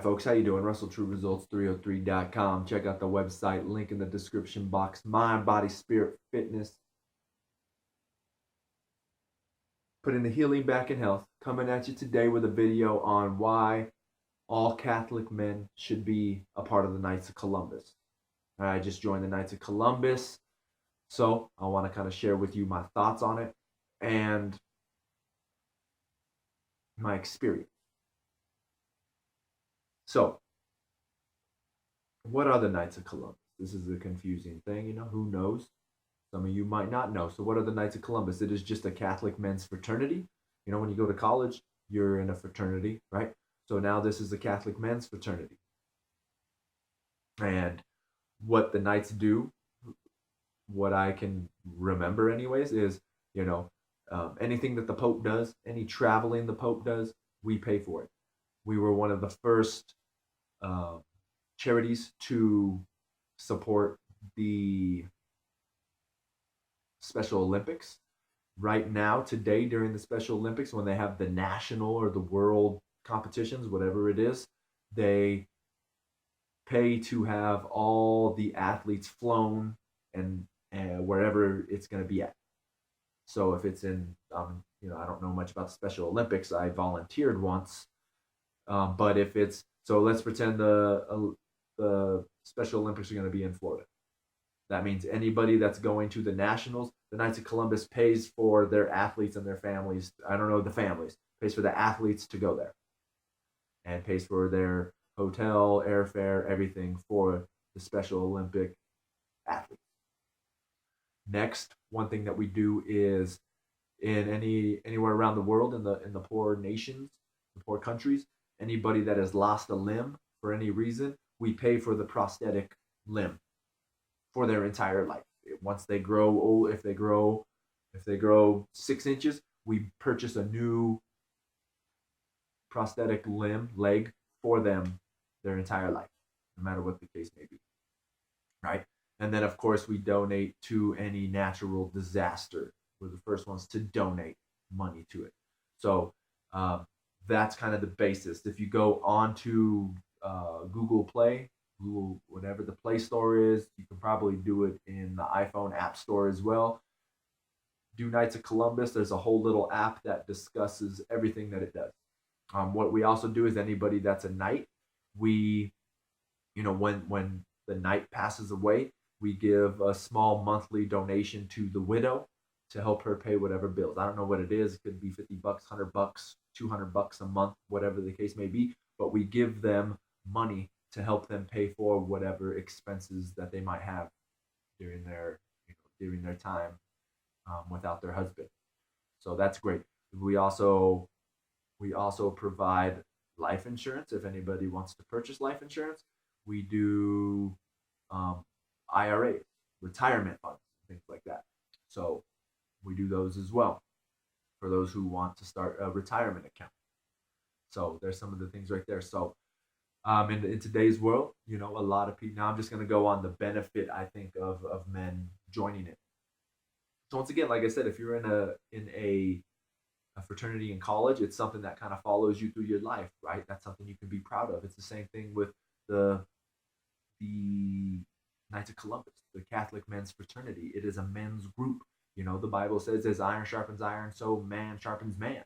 folks, how you doing? RussellTrueResults303.com. Check out the website, link in the description box. Mind, body, spirit, fitness. Putting the healing back in health. Coming at you today with a video on why all Catholic men should be a part of the Knights of Columbus. I just joined the Knights of Columbus, so I want to kind of share with you my thoughts on it and my experience. So, what are the Knights of Columbus? This is a confusing thing, who knows? Some of you might not know. So, what are the Knights of Columbus? It is just a Catholic men's fraternity. When you go to college, you're in a fraternity, right? So, now this is a Catholic men's fraternity. And what the Knights do, what I can remember, anyways, is, anything that the Pope does, any traveling the Pope does, we pay for it. We were one of the first charities to support the Special Olympics. Right now, today, during the Special Olympics, when they have the national or the world competitions, whatever it is, they pay to have all the athletes flown and wherever it's going to be at. So if it's in, I don't know much about the Special Olympics. I volunteered once, but if it's, so let's pretend the Special Olympics are going to be in Florida. That means anybody that's going to the nationals, the Knights of Columbus pays for their athletes and their families. I don't know the families, pays for the athletes to go there, and pays for their hotel, airfare, everything for the Special Olympic athletes. Next, one thing that we do is in anywhere around the world, in the poor nations, the poor countries, anybody that has lost a limb for any reason, we pay for the prosthetic limb for their entire life. Once they grow old, if they grow 6 inches, we purchase a new prosthetic leg for them their entire life, no matter what the case may be, right? And then, of course, we donate to any natural disaster. We're the first ones to donate money to it. So that's kind of the basis. If you go on to Google Play, Google, whatever the Play Store is, you can probably do it in the iPhone App Store as well. Do Knights of Columbus. There's a whole little app that discusses everything that it does. What we also do is anybody that's a knight, we, when the knight passes away, we give a small monthly donation to the widow to help her pay whatever bills. I don't know what it is. It could be $50, $100, $200 a month, whatever the case may be. But we give them money to help them pay for whatever expenses that they might have during their time without their husband. So that's great. We also provide life insurance if anybody wants to purchase life insurance. We do IRAs, retirement funds, things like that. So we do those as well for those who want to start a retirement account. So there's some of the things right there. So in today's world, a lot of people. Now I'm just going to go on the benefit, I think, of men joining it. So once again, like I said, if you're in a fraternity in college, it's something that kind of follows you through your life, right? That's something you can be proud of. It's the same thing with the Knights of Columbus, the Catholic men's fraternity. It is a men's group. The Bible says, as iron sharpens iron, so man sharpens man.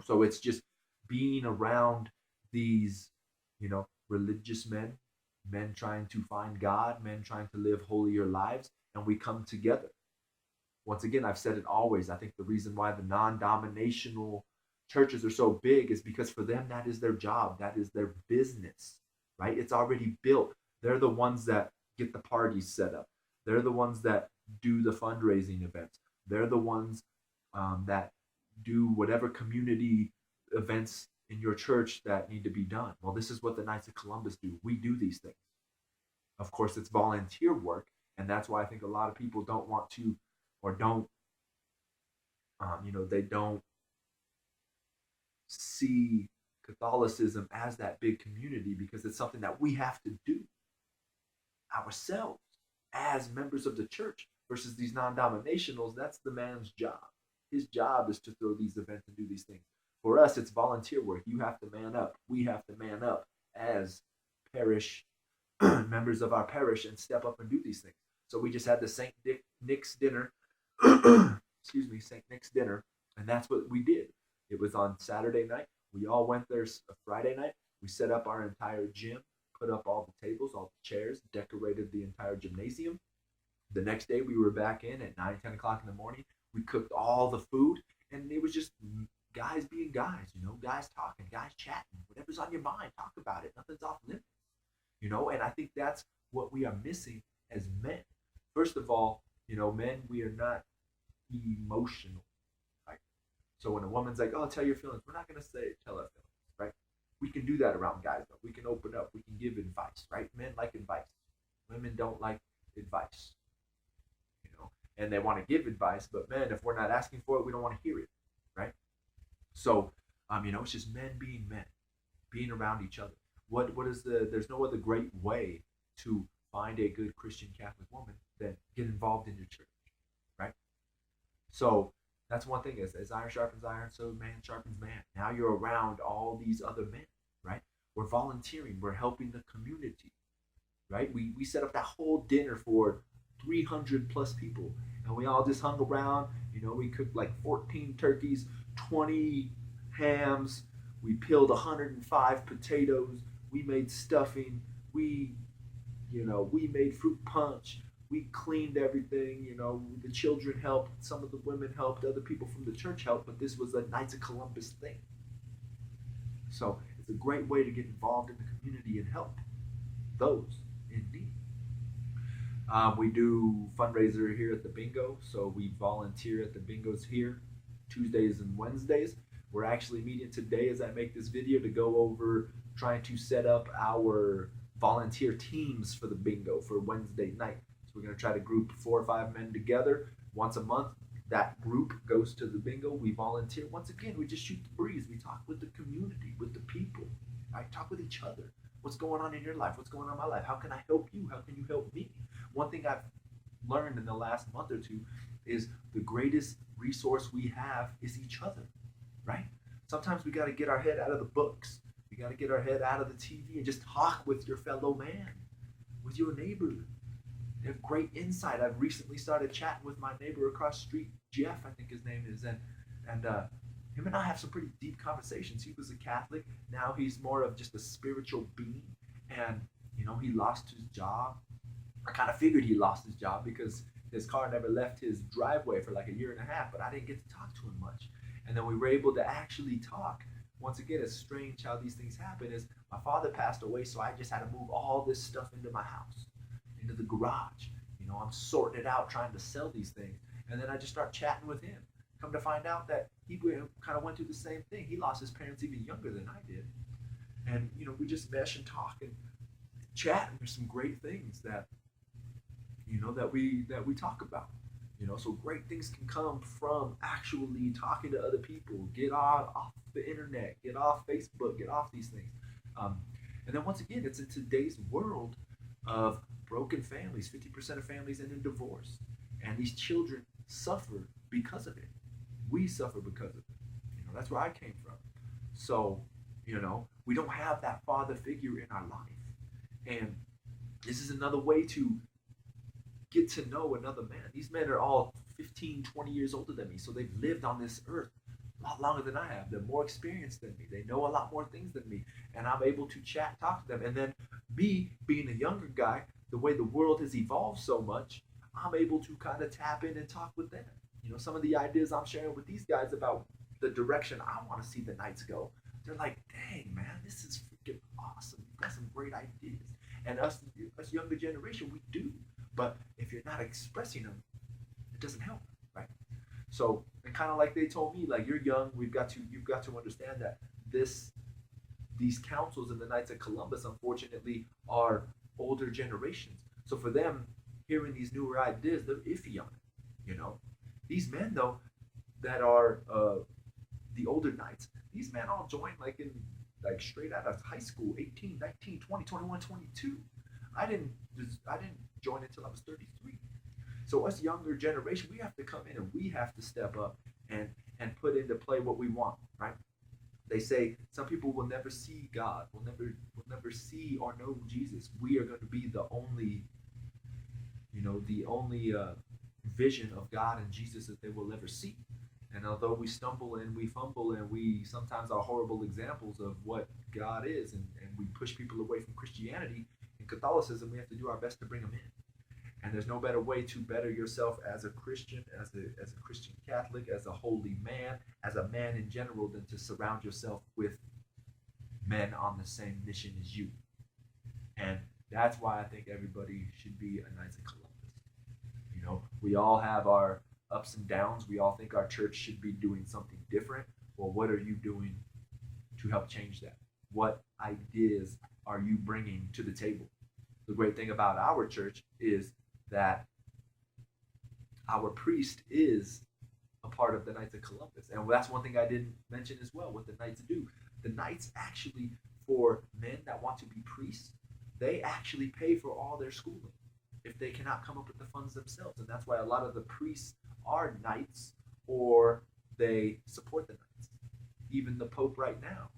So it's just being around these, religious men trying to find God, men trying to live holier lives, and we come together. Once again, I've said it always. I think the reason why the non-denominational churches are so big is because for them, that is their job. That is their business, right? It's already built. They're the ones that get the parties set up. They're the ones that do the fundraising events. They're the ones that do whatever community events in your church that need to be done. Well, this is what the Knights of Columbus do. We do these things. Of course, it's volunteer work, and that's why I think a lot of people don't want to, or don't, they don't see Catholicism as that big community, because it's something that we have to do ourselves as members of the church, versus these non-denominationals. That's the man's job. His job is to throw these events and do these things. For us, it's volunteer work. You have to man up. We have to man up as parish members of our parish and step up and do these things. So we just had the Nick's dinner, excuse me, St. Nick's dinner, and that's what we did. It was on Saturday night. We all went there Friday night. We set up our entire gym, put up all the tables, all the chairs, decorated the entire gymnasium. The next day we were back in at 9, 10 o'clock in the morning. We cooked all the food, and it was just guys being guys, guys talking, guys chatting. Whatever's on your mind, talk about it. Nothing's off limits, and I think that's what we are missing as men. First of all, men, we are not emotional. Right? So when a woman's like, oh, tell your feelings, we're not going to say tell our feelings, right? We can do that around guys, though. We can open up. We can give advice, right? Men like advice. Women don't like advice, and they want to give advice, but men, if we're not asking for it, we don't want to hear it, right? So, it's just men, being around each other. There's no other great way to find a good Christian Catholic woman than get involved in your church, right? So that's one thing, as iron sharpens iron, so man sharpens man. Now you're around all these other men, right? We're volunteering, we're helping the community, right? We set up that whole dinner for 300 plus people, and we all just hung around. We cooked like 14 turkeys, 20 hams, we peeled 105 potatoes, we made stuffing, we made fruit punch, we cleaned everything. The children helped, some of the women helped, other people from the church helped, but this was a Knights of Columbus thing. So it's a great way to get involved in the community and help those in need. We do fundraiser here at the bingo, so we volunteer at the bingos here Tuesdays and Wednesdays. We're actually meeting today as I make this video to go over trying to set up our volunteer teams for the bingo for Wednesday night. So we're going to try to group 4 or 5 men together once a month. That group goes to the bingo. We volunteer. Once again, we just shoot the breeze. We talk with the community, with the people. I talk with each other. What's going on in your life? What's going on in my life? How can I help you? How can you help me? One thing I've learned in the last month or two is the greatest resource we have is each other, right? Sometimes we got to get our head out of the books. We got to get our head out of the TV and just talk with your fellow man, with your neighbor. They have great insight. I've recently started chatting with my neighbor across the street, Jeff, I think his name is, and him and I have some pretty deep conversations. He was a Catholic. Now he's more of just a spiritual being, and he lost his job. I kind of figured he lost his job because his car never left his driveway for like a year and a half, but I didn't get to talk to him much. And then we were able to actually talk. Once again, it's strange how these things happen. Is my father passed away, so I just had to move all this stuff into my house, into the garage. I'm sorting it out, trying to sell these things. And then I just start chatting with him. Come to find out that he kind of went through the same thing. He lost his parents even younger than I did. And, we just mesh and talk and chat, and there's some great things that, that we talk about. So great things can come from actually talking to other people. Get off the internet, get off Facebook, get off these things. And then once again, it's in today's world of broken families. 50% of families end in divorce, and these children suffer because of it. We suffer because of it. That's where I came from. So, we don't have that father figure in our life, and this is another way to get to know another man. These men are all 15, 20 years older than me, so they've lived on this earth a lot longer than I have. They're more experienced than me. They know a lot more things than me, and I'm able to talk to them. And then me being a younger guy, the way the world has evolved so much, I'm able to kind of tap in and talk with them. Some of the ideas I'm sharing with these guys about the direction I want to see the Knights go, they're like, dang, man, this is freaking awesome. You've got some great ideas. And us younger generation, we do. But if you're not expressing them, it doesn't help, right? So, and kind of like they told me, like, you're young, you've got to understand that these councils in the Knights of Columbus, unfortunately, are older generations. So for them, hearing these newer ideas, they're iffy on it. These men, though, that are the older Knights, these men all joined like straight out of high school, 18, 19, 20, 21, 22. I didn't join until I was 33. So us younger generation, we have to come in and we have to step up and put into play what we want, right? They say some people will never see God, will never see or know Jesus. We are going to be the only, the only vision of God and Jesus that they will ever see. And although we stumble and we fumble and we sometimes are horrible examples of what God is, and we push people away from Christianity and Catholicism, we have to do our best to bring them in. And there's no better way to better yourself as a Christian, as a Christian Catholic, as a holy man, as a man in general, than to surround yourself with men on the same mission as you. And that's why I think everybody should be a Knights of Columbus. We all have our ups and downs. We all think our church should be doing something different. Well, what are you doing to help change that? What ideas are you bringing to the table? The great thing about our church is that our priest is a part of the Knights of Columbus. And that's one thing I didn't mention as well, what the Knights do. The Knights actually, for men that want to be priests, they actually pay for all their schooling if they cannot come up with the funds themselves. And that's why a lot of the priests are knights, or they support the knights. Even the Pope right now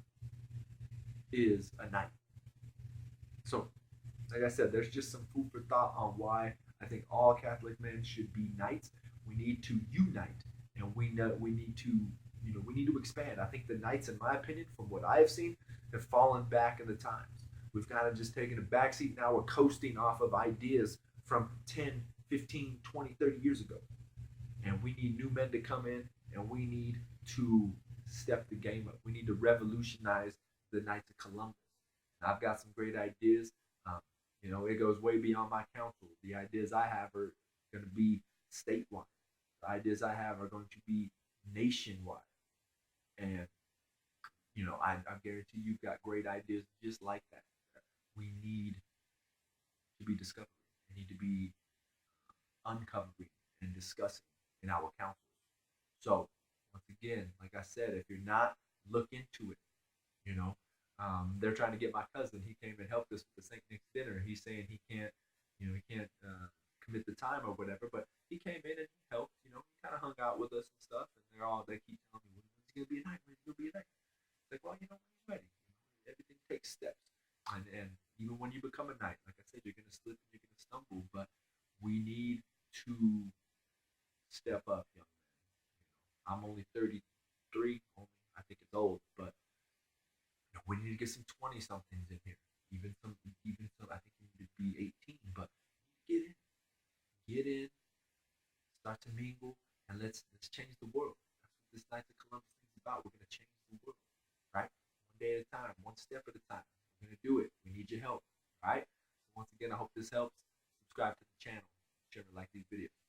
is a knight. So, like I said, there's just some food for thought on why I think all Catholic men should be knights. We need to unite, and we need to we need to expand. I think the knights, in my opinion, from what I have seen, have fallen back in the times. We've kind of just taken a backseat. Now we're coasting off of ideas from 10, 15, 20, 30 years ago. And we need new men to come in, and we need to step the game up. We need to revolutionize the Knights of Columbus. And I've got some great ideas. Um, it goes way beyond my council. The ideas I have are going to be statewide. The ideas I have are going to be nationwide. And, I guarantee you've got great ideas just like that. We need to be discovered. We need to be uncovering and discussing in our councils. So, once again, like I said, if you're not, look into it. They're trying to get my cousin. He came and helped us with the St. Nick's dinner. He's saying he can't commit the time or whatever, but he came in and he helped. He kind of hung out with us and stuff. And they keep telling me, when's he gonna be a night? When's he gonna be a night? It's like, well, when he's ready. Everything takes steps. And even when you become a knight, like I said, you're gonna slip and you're gonna stumble, but we need to step up, young man. I'm only 33. I think it's old, but we need to get some 20 somethings in here. Even some. I think you need to be 18, but get in, start to mingle, and let's change the world. That's what this Knights of Columbus is about. We're gonna change the world, right? One day at a time, one step at a time. We're gonna do it. We need your help, all right? So once again, I hope this helps. Subscribe to the channel, share and like these videos.